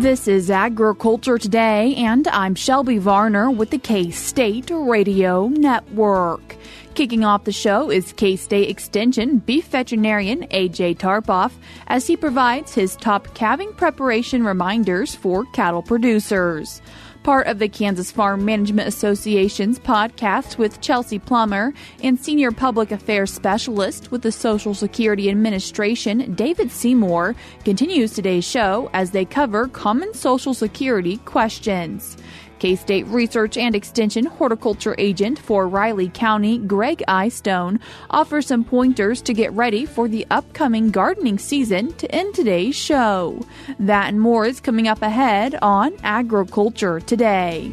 This is Agriculture Today, and I'm Shelby Varner with the K-State Radio Network. Kicking off the show is K-State Extension beef veterinarian A.J. Tarpoff as he provides his top calving preparation reminders for cattle producers. Part of the Kansas Farm Management Association's podcast with Chelsea Plummer and Senior Public Affairs Specialist with the Social Security Administration, David Seymour, continues today's show as they cover common Social Security questions. K-State Research and Extension Horticulture Agent for Riley County, Gregg Eyestone, offers some pointers to get ready for the upcoming gardening season to end today's show. That and more is coming up ahead on Agriculture Today.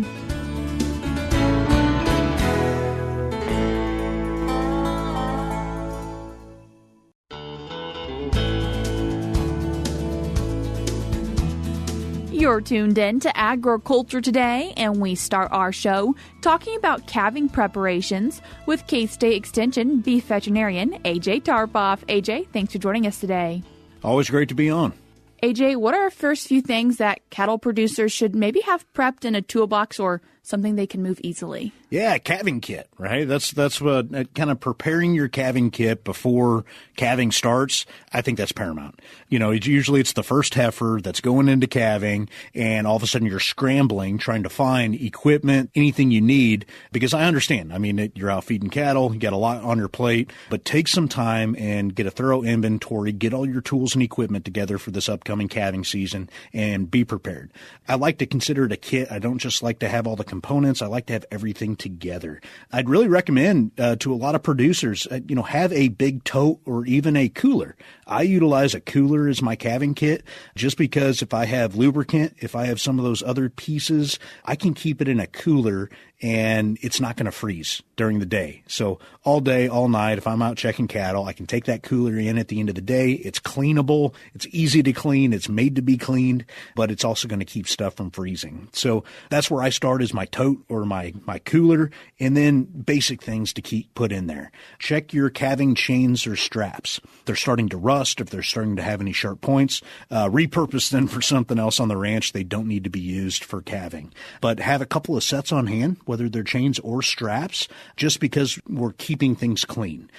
You're tuned in to Agriculture Today, and we start our show talking about calving preparations with K-State Extension beef veterinarian A.J. Tarpoff. A.J., thanks for joining us today. Always great to be on. A.J., what are our first few things that cattle producers should maybe have prepped in a toolbox or something they can move easily? Yeah, calving kit, right? That's what kind of preparing your calving kit before calving starts. I think that's paramount. You know, it's the first heifer that's going into calving, and all of a sudden you're scrambling, trying to find equipment, anything you need, because I understand. I mean, you're out feeding cattle, you got a lot on your plate, but take some time and get a thorough inventory, get all your tools and equipment together for this upcoming calving season, and be prepared. I like to consider it a kit. I don't just like to have all the components. I like to have everything together. I'd really recommend to a lot of producers, have a big tote or even a cooler. I utilize a cooler as my calving kit just because if I have lubricant, if I have some of those other pieces, I can keep it in a cooler and it's not going to freeze during the day. So all day, all night, if I'm out checking cattle, I can take that cooler in at the end of the day. It's cleanable. It's easy to clean. It's made to be cleaned, but it's also going to keep stuff from freezing. So that's where I start, is my tote or my cooler, and then basic things to keep put in there. Check your calving chains or straps. If they're starting to rust, if they're starting to have any sharp points, repurpose them for something else on the ranch. They don't need to be used for calving. But have a couple of sets on hand, whether they're chains or straps, just because we're keeping things clean.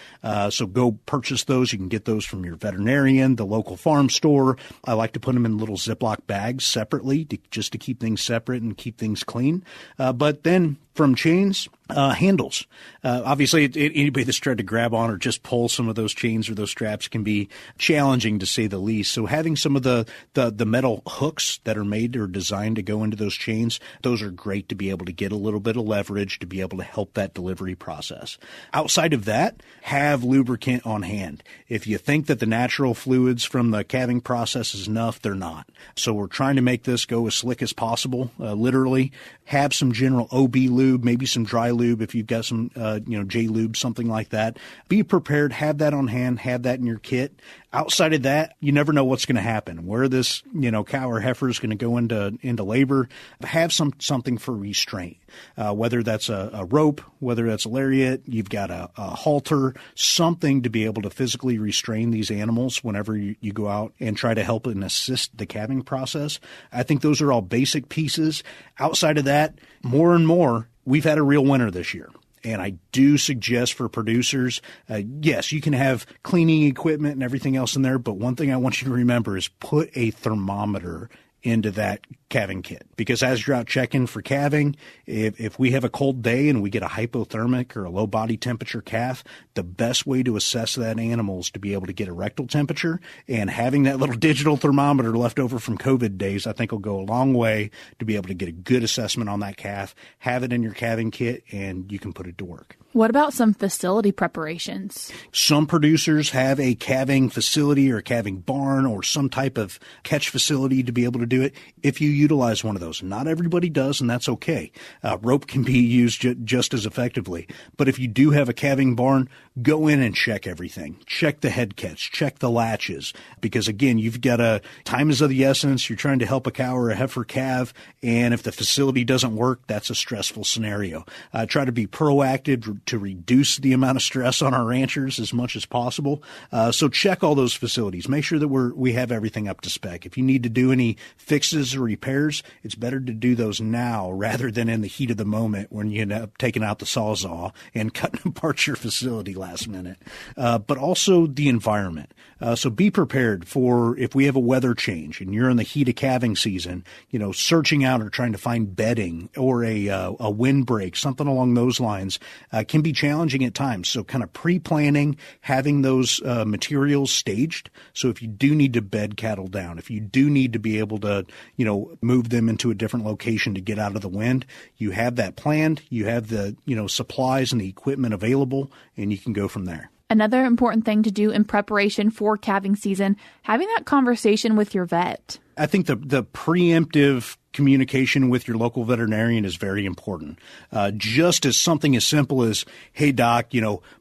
So go purchase those. You can get those from your veterinarian, the local farm store. I like to put them in little Ziploc bags separately just to keep things separate and keep things clean. But then from chains, handles. Obviously, anybody that's tried to grab on or just pull some of those chains or those straps can be challenging, to say the least. So having some of the metal hooks that are made or designed to go into those chains, those are great to be able to get a little bit of leverage to be able to help that delivery process. Outside of that, have lubricant on hand. If you think that the natural fluids from the calving process is enough, they're not. So we're trying to make this go as slick as possible, literally. Have some general OB lube, maybe some dry lube if you've got some, J lube, something like that. Be prepared. Have that on hand. Have that in your kit. Outside of that, you never know what's going to happen. Where this, cow or heifer is going to go into labor. Have something for restraint. Whether that's a rope, whether that's a lariat, you've got a halter, something to be able to physically restrain these animals whenever you go out and try to help and assist the calving process. I think those are all basic pieces. Outside of that, more and more, we've had a real winter this year. And I do suggest for producers, yes, you can have cleaning equipment and everything else in there, but one thing I want you to remember is put a thermometer into that calving kit, because as you're out checking for calving, if we have a cold day and we get a hypothermic or a low body temperature calf, the best way to assess that animal is to be able to get a rectal temperature, and having that little digital thermometer left over from COVID days, I think will go a long way to be able to get a good assessment on that calf. Have it in your calving kit and you can put it to work. What about some facility preparations? Some producers have a calving facility or a calving barn or some type of catch facility to be able to do it. If you utilize one of those, not everybody does, and that's okay. Rope can be used just as effectively. But if you do have a calving barn, go in and check everything. Check the head catch, check the latches, because again, you've got time is of the essence. You're trying to help a cow or a heifer calve, and if the facility doesn't work, that's a stressful scenario. Try to be proactive to reduce the amount of stress on our ranchers as much as possible. So check all those facilities. Make sure that we have everything up to spec. If you need to do any fixes or repairs, it's better to do those now rather than in the heat of the moment when you end up taking out the Sawzall and cutting apart your facility last minute. But also the environment. So be prepared for if we have a weather change and you're in the heat of calving season, searching out or trying to find bedding or a windbreak, something along those lines, can be challenging at times. So kind of pre-planning, having those materials staged. So if you do need to bed cattle down, if you do need to be able to, move them into a different location to get out of the wind, you have that planned, you have the, supplies and the equipment available, and you can go from there. Another important thing to do in preparation for calving season, having that conversation with your vet. I think the preemptive communication with your local veterinarian is very important. Just as something as simple as, hey, doc,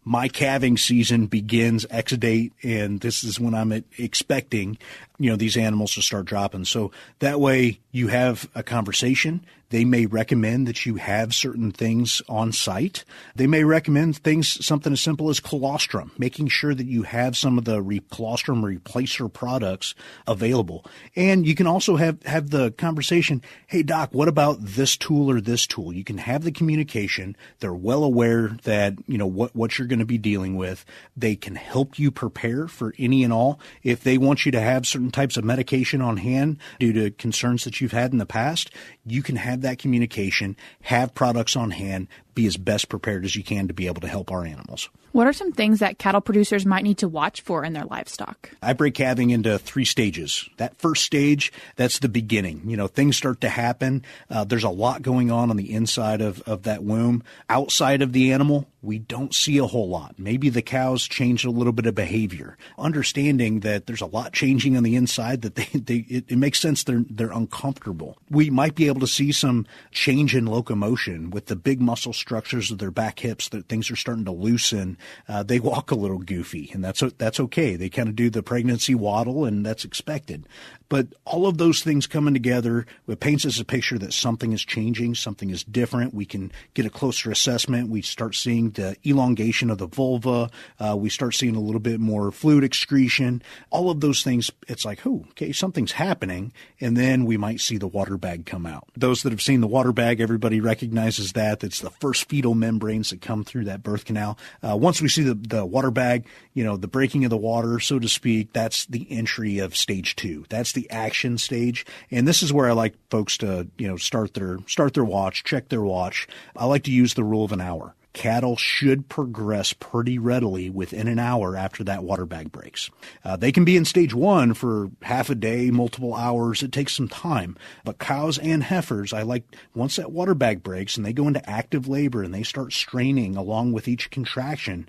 my calving season begins X date, and this is when I'm expecting, these animals to start dropping. So that way you have a conversation. They may recommend that you have certain things on site. They may recommend something as simple as colostrum, making sure that you have some of the colostrum replacer products available. And you can also have the conversation, hey, doc, what about this tool or this tool? You can have the communication. They're well aware that, what you're going to be dealing with. They can help you prepare for any and all. If they want you to have certain types of medication on hand due to concerns that you've had in the past, you can have that communication, have products on hand, be as best prepared as you can to be able to help our animals. What are some things that cattle producers might need to watch for in their livestock? I break calving into 3 stages. That first stage, that's the beginning. Things start to happen. There's a lot going on the inside of that womb. Outside of the animal, we don't see a whole lot. Maybe the cows changed a little bit of behavior. Understanding that there's a lot changing on the inside, that it makes sense they're uncomfortable. We might be able to see some change in locomotion with the big muscle structures of their back hips, that things are starting to loosen. They walk a little goofy, and that's okay. They kind of do the pregnancy waddle, and that's expected. But all of those things coming together, it paints us a picture that something is changing, something is different. We can get a closer assessment. We start seeing the elongation of the vulva. We start seeing a little bit more fluid excretion. All of those things, it's like, okay, something's happening. And then we might see the water bag come out. Those that have seen the water bag, everybody recognizes that. It's the first fetal membranes that come through that birth canal. Once we see the water bag, the breaking of the water, so to speak, that's the entry of stage 2. That's the action stage. And this is where I like folks to, start their watch, check their watch. I like to use the rule of an hour. Cattle should progress pretty readily within an hour after that water bag breaks. They can be in stage 1 for half a day, multiple hours. It takes some time. But cows and heifers, I like once that water bag breaks and they go into active labor and they start straining along with each contraction,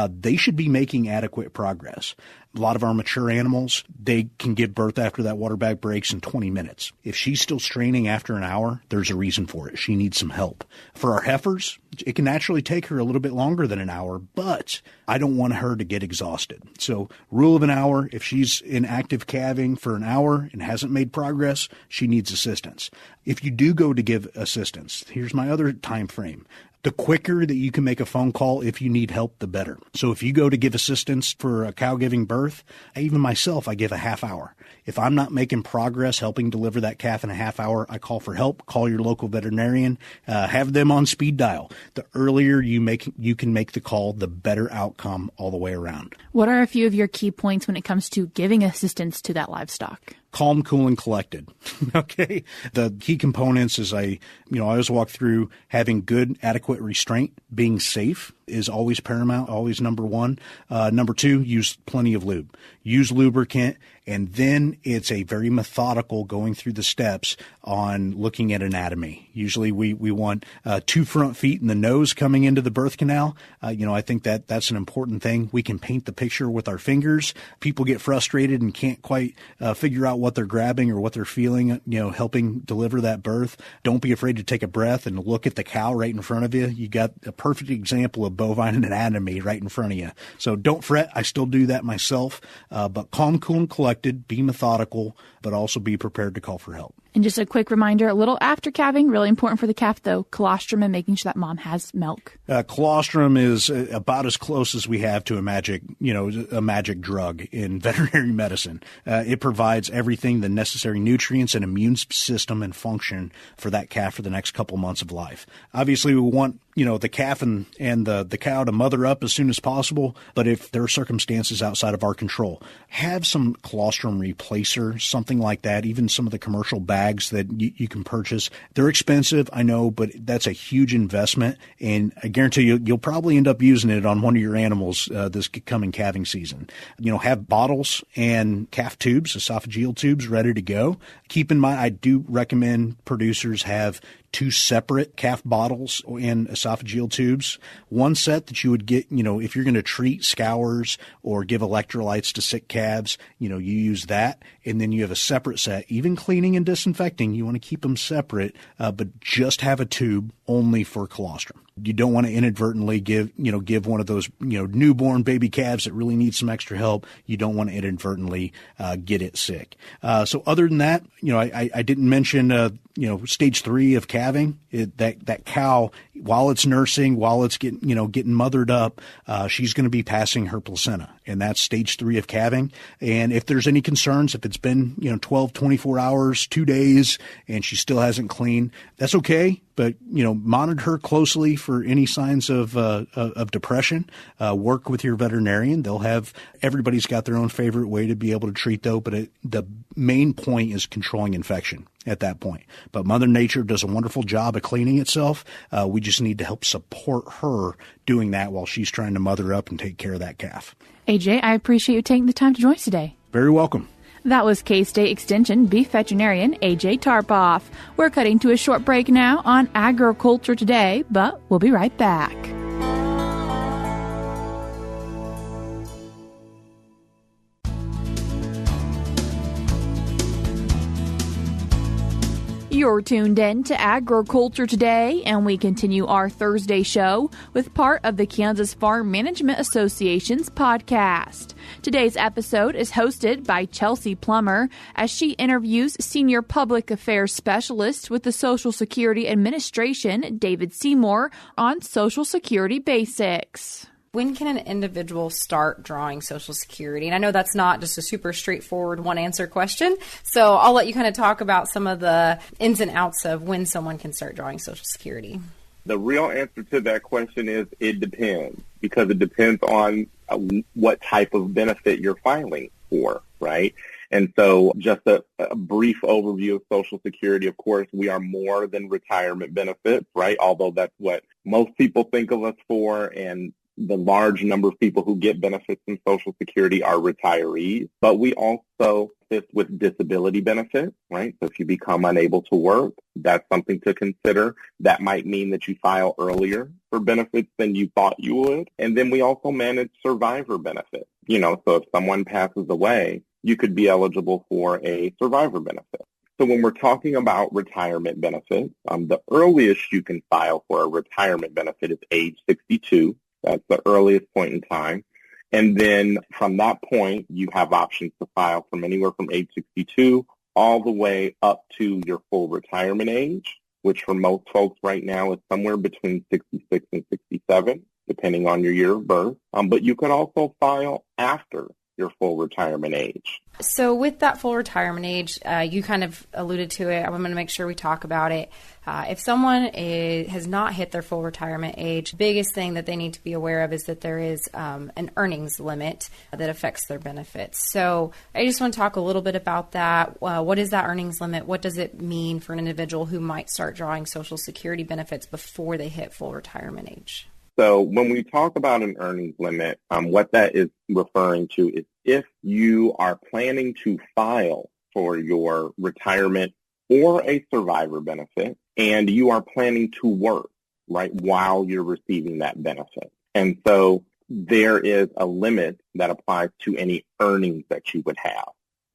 they should be making adequate progress. A lot of our mature animals, they can give birth after that water bag breaks in 20 minutes. If she's still straining after an hour, there's a reason for it. She needs some help. For our heifers, it can naturally take her a little bit longer than an hour, but I don't want her to get exhausted. So rule of an hour, if she's in active calving for an hour and hasn't made progress, she needs assistance. If you do go to give assistance, here's my other time frame. The quicker that you can make a phone call if you need help, the better. So if you go to give assistance for a cow giving birth, even myself, I give a half hour. If I'm not making progress helping deliver that calf in a half hour, I call for help. Call your local veterinarian. Have them on speed dial. The earlier you can make the call, the better outcome all the way around. What are a few of your key points when it comes to giving assistance to that livestock? Calm, cool, and collected. Okay. The key components is I always walk through having good, adequate restraint. Being safe is always paramount, always number 1. Number 2, use plenty of lube. Use lubricant. And then it's a very methodical going through the steps on looking at anatomy. Usually we want 2 front feet and the nose coming into the birth canal. I think that's an important thing. We can paint the picture with our fingers. People get frustrated and can't quite figure out what they're grabbing or what they're feeling, helping deliver that birth. Don't be afraid to take a breath and look at the cow right in front of you. You got a perfect example of bovine anatomy right in front of you. So don't fret. I still do that myself. But calm, cool, and collected. Be methodical, but also be prepared to call for help. And just a quick reminder, a little after calving, really important for the calf, though, colostrum and making sure that mom has milk. Colostrum is about as close as we have to a magic drug in veterinary medicine. It provides everything, the necessary nutrients and immune system and function for that calf for the next couple months of life. Obviously, we want the calf and the cow to mother up as soon as possible. But if there are circumstances outside of our control, have some colostrum replacer, something like that. Even some of the commercial bags that you can purchase. They're expensive, I know, but that's a huge investment. And I guarantee you'll probably end up using it on one of your animals this coming calving season. Have bottles and calf tubes, esophageal tubes ready to go. Keep in mind, I do recommend producers have 2 separate calf bottles and esophageal tubes. One set that you would get, if you're going to treat scours or give electrolytes to sick calves, you use that. And then you have a separate set. Even cleaning and disinfecting, you want to keep them separate, but just have a tube only for colostrum. You don't want to inadvertently give one of those, newborn baby calves that really need some extra help. You don't want to inadvertently get it sick. So other than that, I didn't mention, stage 3 of calving. That cow, while it's nursing, while it's getting mothered up, she's going to be passing her placenta, and that's stage 3 of calving. And if there's any concerns, if it's been 12, 24 hours, 2 days, and she still hasn't cleaned, that's okay. But monitor her closely for any signs of depression. Work with your veterinarian. Everybody's got their own favorite way to be able to treat though, but the main point is controlling infection at that point. But Mother Nature does a wonderful job of cleaning itself. We just need to help support her doing that while she's trying to mother up and take care of that calf. AJ, I appreciate you taking the time to join us today. Very welcome. That was K-State Extension beef veterinarian AJ Tarpoff. We're cutting to a short break now on Agriculture Today, but we'll be right back. You're tuned in to Agriculture Today, and we continue our Thursday show with part of the Kansas Farm Management Association's podcast. Today's episode is hosted by Chelsea Plummer as she interviews Senior Public Affairs Specialist with the Social Security Administration, David Seymour, on Social Security basics. When can an individual start drawing Social Security? And I know that's not just a super straightforward one-answer question, so I'll let you kind of talk about some of the ins and outs of when someone can start drawing Social Security. The real answer to that question is it depends, because it depends on what type of benefit you're filing for, right? And so just a brief overview of Social Security. Of course, we are more than retirement benefits, right? Although that's what most people think of us for, and the large number of people who get benefits from Social Security are retirees. But we also assist with disability benefits, right? So if you become unable to work, that's something to consider. That might mean that you file earlier for benefits than you thought you would. And then we also manage survivor benefits. So if someone passes away, you could be eligible for a survivor benefit. So when we're talking about retirement benefits, the earliest you can file for a retirement benefit is age 62. That's the earliest point in time. And then from that point, you have options to file from anywhere from age 62 all the way up to your full retirement age, which for most folks right now is somewhere between 66 and 67, depending on your year of birth. But you can also file after your full retirement age. So with that full retirement age, you kind of alluded to it. I'm going to make sure we talk about it. If someone has not hit their full retirement age, the biggest thing that they need to be aware of is that there is an earnings limit that affects their benefits. So I just want to talk a little bit about that. What is that earnings limit? What does it mean for an individual who might start drawing Social Security benefits before they hit full retirement age? So when we talk about an earnings limit, what that is referring to is if you are planning to file for your retirement or a survivor benefit, and you are planning to work, right, while you're receiving that benefit. And so there is a limit that applies to any earnings that you would have,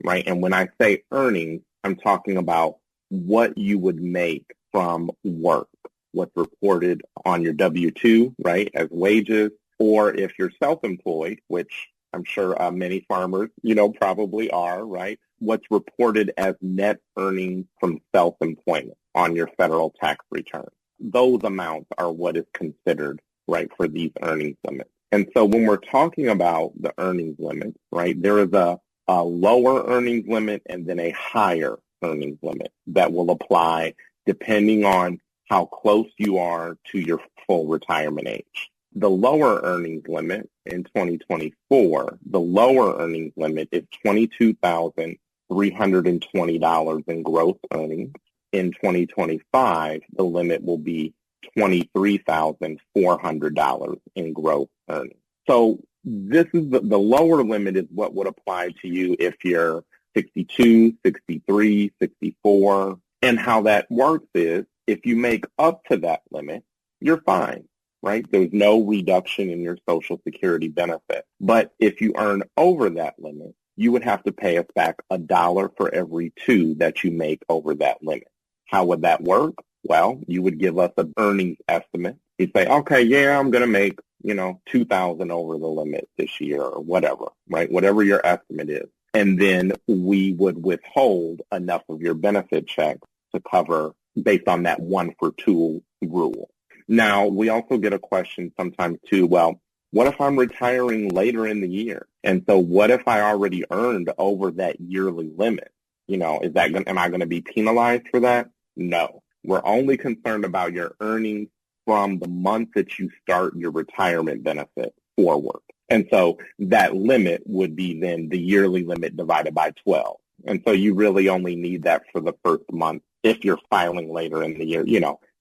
right? And when I say earnings, I'm talking about what you would make from work, what's reported on your W-2, right, as wages, or if you're self-employed, which I'm sure many farmers, probably are, right? What's reported as net earnings from self-employment on your federal tax return. Those amounts are what is considered, right, for these earnings limits. And so when we're talking about the earnings limit, right, there is a lower earnings limit and then a higher earnings limit that will apply depending on how close you are to your full retirement age. The lower earnings limit in 2024, the lower earnings limit is $22,320 in gross earnings. In 2025, the limit will be $23,400 in gross earnings. So this is the lower limit is what would apply to you if you're 62, 63, 64. And how that works is if you make up to that limit, you're fine, right? There's no reduction in your Social Security benefit. But if you earn over that limit, you would have to pay us back $1 for every $2 that you make over that limit. How would that work? Well, you would give us an earnings estimate. You'd say, okay, yeah, I'm going to make, $2,000 over the limit this year or whatever, right? Whatever your estimate is. And then we would withhold enough of your benefit checks to cover based on that 1-for-2 rule. Now, we also get a question sometimes too, well, what if I'm retiring later in the year? And so what if I already earned over that yearly limit? Am I going to be penalized for that? No. We're only concerned about your earnings from the month that you start your retirement benefit forward. And so that limit would be then the yearly limit divided by 12. And so you really only need that for the first month if you're filing later in the year.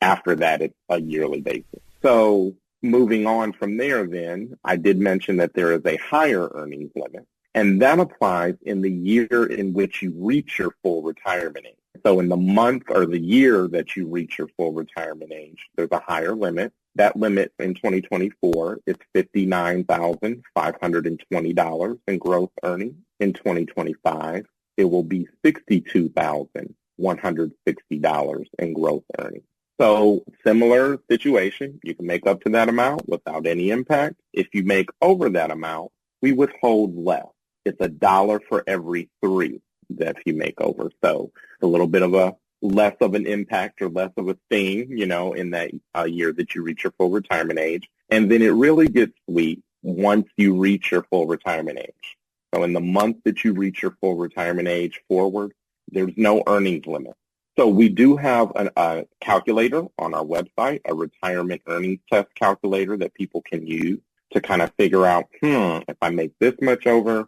After that, it's a yearly basis. So moving on from there then, I did mention that there is a higher earnings limit, and that applies in the year in which you reach your full retirement age. So in the month or the year that you reach your full retirement age, there's a higher limit. That limit in 2024 is $59,520 in gross earnings. In 2025, it will be $62,160 in gross earnings. So similar situation, you can make up to that amount without any impact. If you make over that amount, we withhold less. It's $1 for every 3 that you make over. So a little bit of a less of an impact or less of a sting, in that year that you reach your full retirement age. And then it really gets sweet once you reach your full retirement age. So in the month that you reach your full retirement age forward, there's no earnings limit. So we do have a calculator on our website, a retirement earnings test calculator that people can use to kind of figure out, if I make this much over,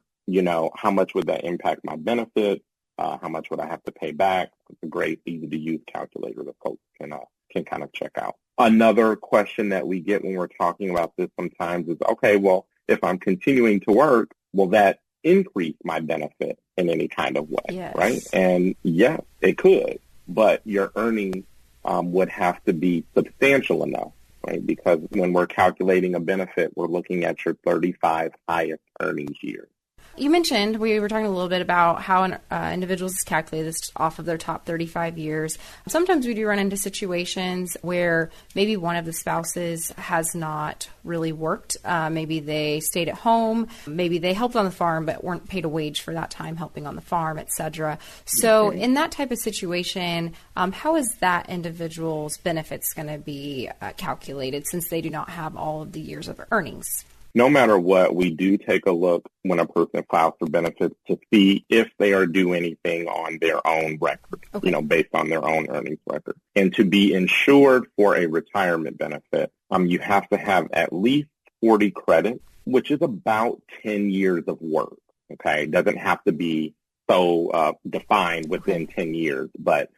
how much would that impact my benefit? How much would I have to pay back? It's a great, easy-to-use calculator that folks can kind of check out. Another question that we get when we're talking about this sometimes is, okay, well, if I'm continuing to work, will that increase my benefit in any kind of way, yes. Right? And yes, it could, but your earnings would have to be substantial enough, right? Because when we're calculating a benefit, we're looking at your 35 highest earnings years. You mentioned, we were talking a little bit about how individuals calculate this off of their top 35 years. Sometimes we do run into situations where maybe one of the spouses has not really worked. Maybe they stayed at home. Maybe they helped on the farm but weren't paid a wage for that time helping on the farm, etc. So in that type of situation, how is that individual's benefits going to be calculated since they do not have all of the years of earnings? No matter what, we do take a look when a person files for benefits to see if they are due anything on their own record, based on their own earnings record. And to be insured for a retirement benefit, you have to have at least 40 credits, which is about 10 years of work, okay? It doesn't have to be so defined within 10 years, but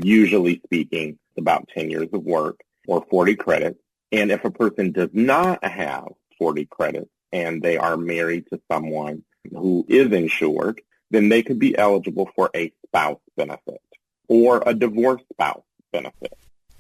usually speaking, it's about 10 years of work or 40 credits. And if a person does not have 40 credits and they are married to someone who is insured, then they could be eligible for a spouse benefit or a divorced spouse benefit.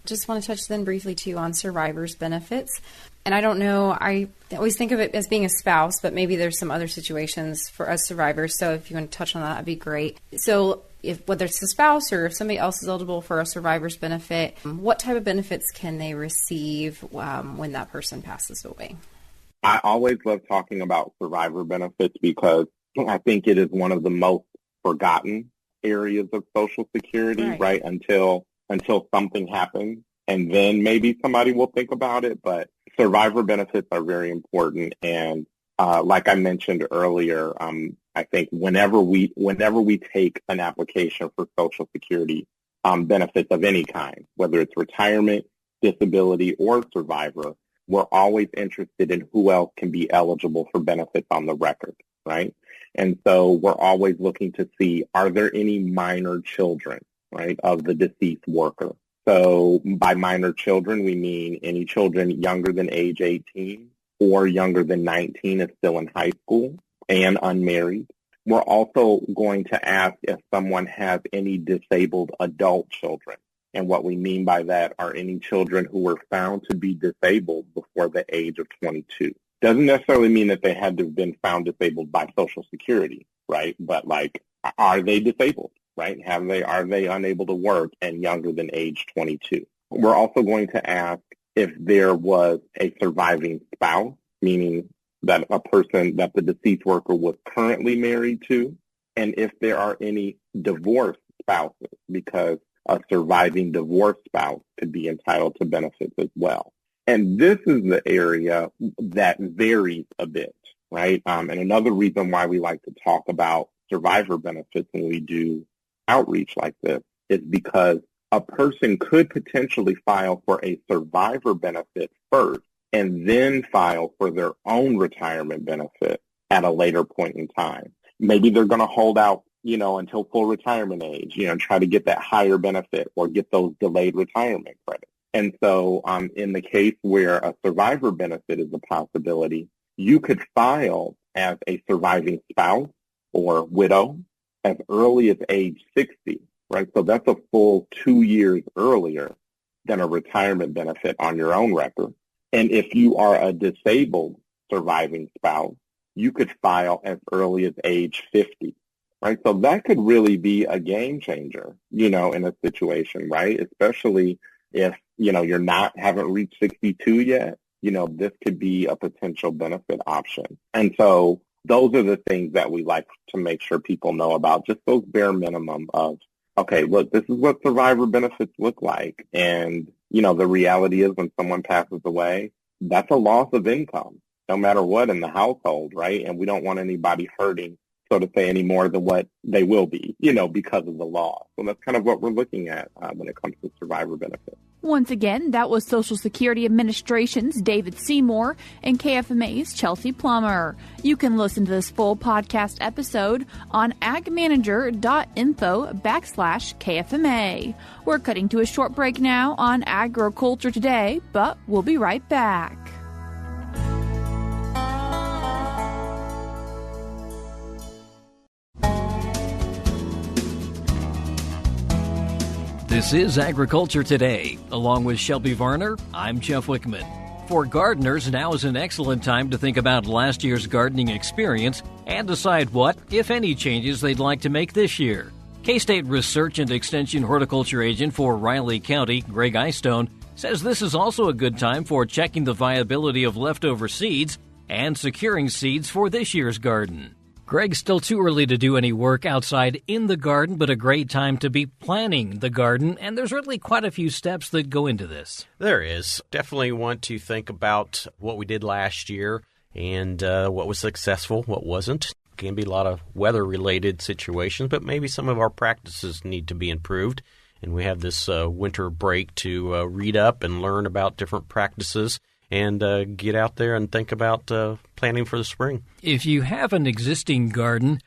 Just want to touch then briefly too on survivor's benefits. And I don't know, I always think of it as being a spouse, but maybe there's some other situations for us survivors. So if you want to touch on that, that'd be great. So whether it's a spouse or if somebody else is eligible for a survivor's benefit, what type of benefits can they receive when that person passes away? I always love talking about survivor benefits because I think it is one of the most forgotten areas of Social Security, right? Until something happens, and then maybe somebody will think about it. But survivor benefits are very important, and like I mentioned earlier, I think whenever we take an application for Social Security benefits of any kind, whether it's retirement, disability, or survivor, we're always interested in who else can be eligible for benefits on the record, right? And so we're always looking to see, are there any minor children, right, of the deceased worker? So by minor children, we mean any children younger than age 18 or younger than 19 is still in high school and unmarried. We're also going to ask if someone has any disabled adult children. And what we mean by that are any children who were found to be disabled before the age of 22. Doesn't necessarily mean that they had to have been found disabled by Social Security, right? But like, are they disabled, right? Are they unable to work and younger than age 22? We're also going to ask if there was a surviving spouse, meaning that a person that the deceased worker was currently married to, and if there are any divorced spouses, because a surviving divorced spouse could be entitled to benefits as well. And this is the area that varies a bit, right? And another reason why we like to talk about survivor benefits when we do outreach like this is because a person could potentially file for a survivor benefit first and then file for their own retirement benefit at a later point in time. Maybe they're going to hold out, until full retirement age, try to get that higher benefit or get those delayed retirement credits. And so in the case where a survivor benefit is a possibility, you could file as a surviving spouse or widow as early as age 60, right? So that's a full 2 years earlier than a retirement benefit on your own record. And if you are a disabled surviving spouse, you could file as early as age 50. Right, so that could really be a game changer, in a situation, right? Especially if, haven't reached 62 yet, this could be a potential benefit option. And so those are the things that we like to make sure people know about, just those bare minimum of, okay, look, this is what survivor benefits look like. And, the reality is when someone passes away, that's a loss of income, no matter what in the household, right? And we don't want anybody hurting, so to say, any more than what they will be, because of the law. So that's kind of what we're looking at when it comes to survivor benefits. Once again, that was Social Security Administration's David Seymour and KFMA's Chelsea Plummer. You can listen to this full podcast episode on AgManager.info/KFMA. We're cutting to a short break now on Agriculture Today, but we'll be right back. This is Agriculture Today. Along with Shelby Varner, I'm Jeff Wickman. For gardeners, now is an excellent time to think about last year's gardening experience and decide what, if any, changes they'd like to make this year. K-State Research and Extension Horticulture Agent for Riley County, Gregg Eyestone, says this is also a good time for checking the viability of leftover seeds and securing seeds for this year's garden. Greg's still too early to do any work outside in the garden, but a great time to be planning the garden, and there's really quite a few steps that go into this. There is. Definitely want to think about what we did last year and what was successful, what wasn't. Can be a lot of weather-related situations, but maybe some of our practices need to be improved. And we have this winter break to read up and learn about different practices and get out there and think about planning for the spring. If you have an existing garden,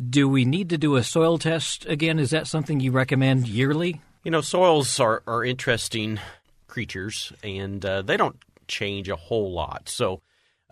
do we need to do a soil test again? Is that something you recommend yearly? Soils are interesting creatures, and they don't change a whole lot. So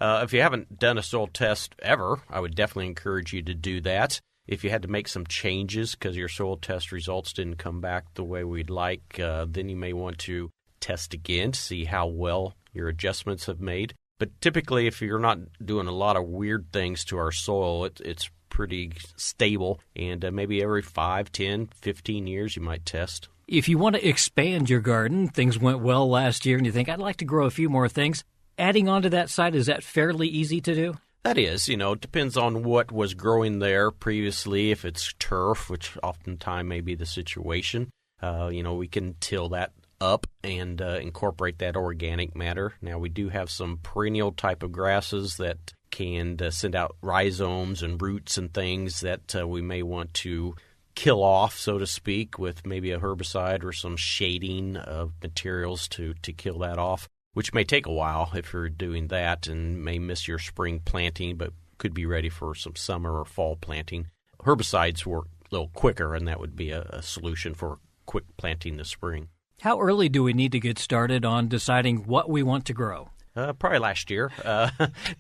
if you haven't done a soil test ever, I would definitely encourage you to do that. If you had to make some changes because your soil test results didn't come back the way we'd like, then you may want to test again to see how well your adjustments have made. But typically, if you're not doing a lot of weird things to our soil, it's pretty stable. And maybe every 5, 10, 15 years you might test. If you want to expand your garden, things went well last year, and you think, I'd like to grow a few more things, adding on to that side, is that fairly easy to do? That is, it depends on what was growing there previously. If it's turf, which oftentimes may be the situation, we can till that up and incorporate that organic matter. Now, we do have some perennial type of grasses that can send out rhizomes and roots and things that we may want to kill off, so to speak, with maybe a herbicide or some shading of materials to kill that off, which may take a while if you're doing that and may miss your spring planting, but could be ready for some summer or fall planting. Herbicides work a little quicker, and that would be a solution for quick planting this spring. How early do we need to get started on deciding what we want to grow? Probably last year,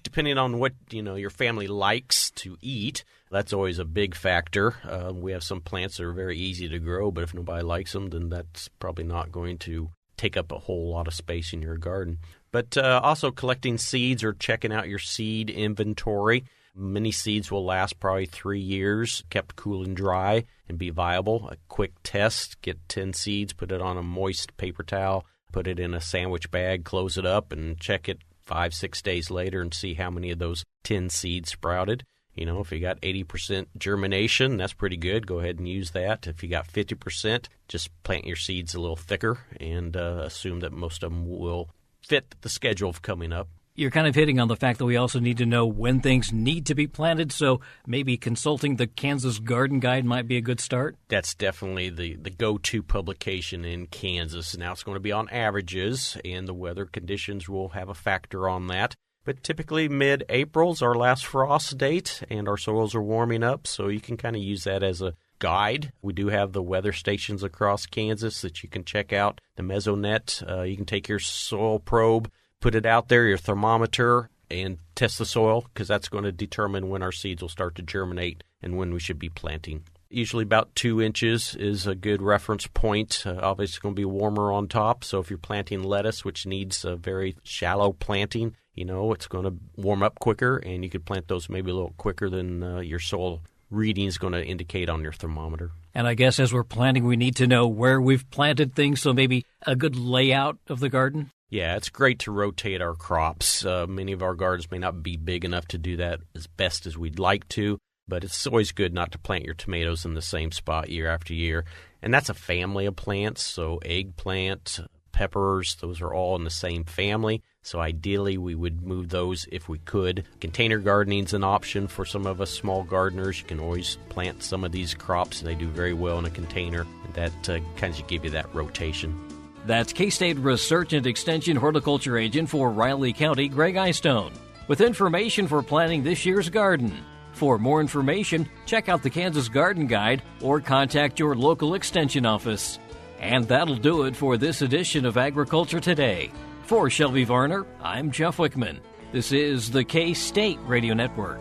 depending on what your family likes to eat. That's always a big factor. We have some plants that are very easy to grow, but if nobody likes them, then that's probably not going to take up a whole lot of space in your garden. But also collecting seeds or checking out your seed inventory. Many seeds will last probably 3 years, kept cool and dry, and be viable. A quick test, get 10 seeds, put it on a moist paper towel, put it in a sandwich bag, close it up, and check it 5-6 days later and see how many of those 10 seeds sprouted. If you got 80% germination, that's pretty good. Go ahead and use that. If you got 50%, just plant your seeds a little thicker and assume that most of them will fit the schedule of coming up. You're kind of hitting on the fact that we also need to know when things need to be planted, so maybe consulting the Kansas Garden Guide might be a good start? That's definitely the go-to publication in Kansas. Now, it's going to be on averages, and the weather conditions will have a factor on that. But typically mid-April is our last frost date, and our soils are warming up, so you can kind of use that as a guide. We do have the weather stations across Kansas that you can check out. The Mesonet, you can take your soil probe, put it out there, your thermometer, and test the soil, because that's going to determine when our seeds will start to germinate and when we should be planting. Usually about 2 inches is a good reference point. Obviously, it's going to be warmer on top, so if you're planting lettuce, which needs a very shallow planting, it's going to warm up quicker, and you could plant those maybe a little quicker than your soil reading is going to indicate on your thermometer. And I guess as we're planting, we need to know where we've planted things, so maybe a good layout of the garden? Yeah, it's great to rotate our crops. Many of our gardens may not be big enough to do that as best as we'd like to, but it's always good not to plant your tomatoes in the same spot year after year. And that's a family of plants, so eggplant, peppers, those are all in the same family. So ideally, we would move those if we could. Container gardening is an option for some of us small gardeners. You can always plant some of these crops, and they do very well in a container. And that kind of give you that rotation. That's K-State Research and Extension Horticulture Agent for Riley County, Gregg Eyestone, with information for planting this year's garden. For more information, check out the Kansas Garden Guide or contact your local extension office. And that'll do it for this edition of Agriculture Today. For Shelby Varner, I'm Jeff Wickman. This is the K-State Radio Network.